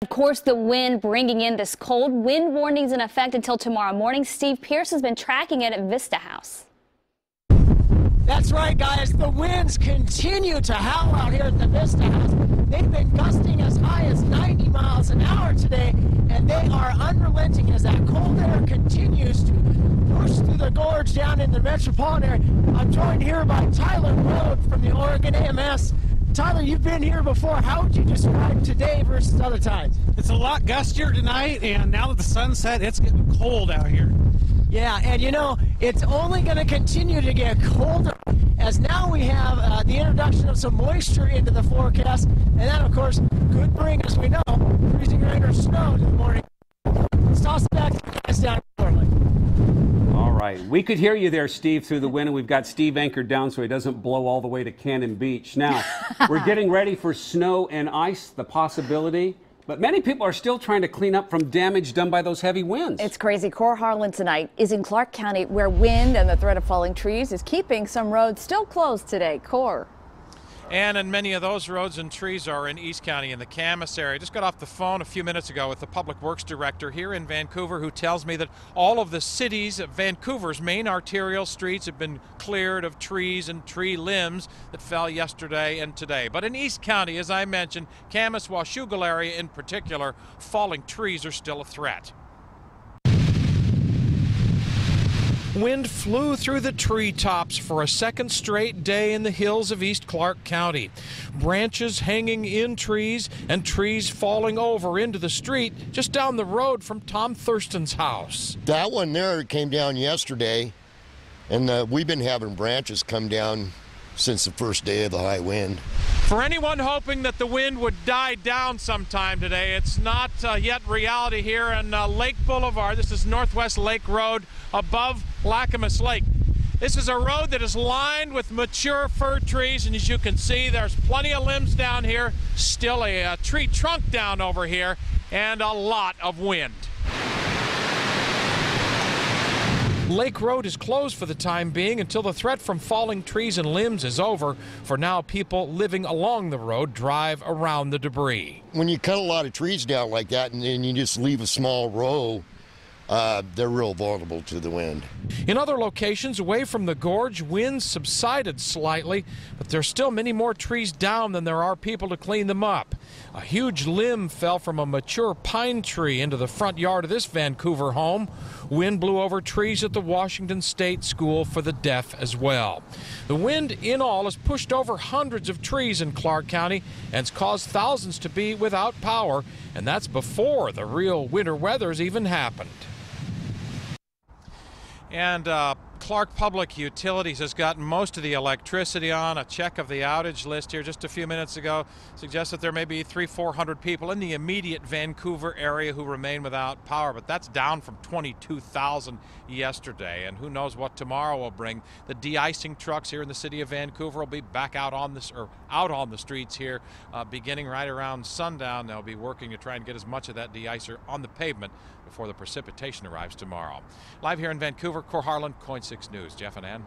Of course, the wind bringing in this cold. Wind warnings in effect until tomorrow morning. Steve Pierce has been tracking it at Vista House. That's right, guys. The winds continue to howl out here at the Vista House. They've been gusting as high as 90 miles an hour today, and they are unrelenting as that cold air continues to push through the gorge down in the metropolitan area. I'm joined here by Tyler Road from the Oregon AMS. Tyler, you've been here before. How would you describe today versus other times? It's a lot gustier tonight, and now that the sun's set, it's getting cold out here. Yeah, and you know, it's only going to continue to get colder as now we have the introduction of some moisture into the forecast, and that, of course, could bring, as we know, freezing rain or snow in the morning. Let's toss it back to the guys down in Portland. All right. We could hear you there, Steve, through the wind, and we've got Steve anchored down so he doesn't blow all the way to Cannon Beach. Now, we're getting ready for snow and ice, the possibility. But many people are still trying to clean up from damage done by those heavy winds. It's crazy. Cor Harlan tonight is in Clark County, where wind and the threat of falling trees is keeping some roads still closed today. Cor. And many of those roads and trees are in East County in the Camas area. Just got off the phone a few minutes ago with the Public Works Director here in Vancouver, who tells me that all of the cities of Vancouver's main arterial streets have been cleared of trees and tree limbs that fell yesterday and today. But in East County, as I mentioned, Camas, Washougal area in particular, falling trees are still a threat. Wind flew through the treetops for a second straight day in the hills of East Clark County. Branches hanging in trees and trees falling over into the street just down the road from Tom Thurston's house. That one there came down yesterday, and we've been having branches come down since the first day of the high wind. For anyone hoping that the wind would die down sometime today, it's not yet reality here in Lake Boulevard. This is Northwest Lake Road above Lacamas Lake. This is a road that is lined with mature fir trees, and as you can see, there's plenty of limbs down here, still a tree trunk down over here, and a lot of wind. Lake Road is closed for the time being until the threat from falling trees and limbs is over. For now, people living along the road drive around the debris. When you cut a lot of trees down like that and you just leave a small row, they're real vulnerable to the wind. In other locations away from the gorge, winds subsided slightly, but there's still many more trees down than there are people to clean them up. A huge limb fell from a mature pine tree into the front yard of this Vancouver home. Wind blew over trees at the Washington State School for the Deaf as well. The wind in all has pushed over hundreds of trees in Clark County and has caused thousands to be without power, and that's before the real winter weather's even happened. And Clark Public Utilities has gotten most of the electricity on. A check of the outage list here just a few minutes ago suggests that there may be 300-400 people in the immediate Vancouver area who remain without power, but that's down from 22,000 yesterday. And who knows what tomorrow will bring. The de-icing trucks here in the city of Vancouver will be back out on the streets here beginning right around sundown. They'll be working to try and get as much of that de-icer on the pavement before the precipitation arrives tomorrow. Live here in Vancouver, Cor Harlan, KOIN 6 News. Jeff and Ann.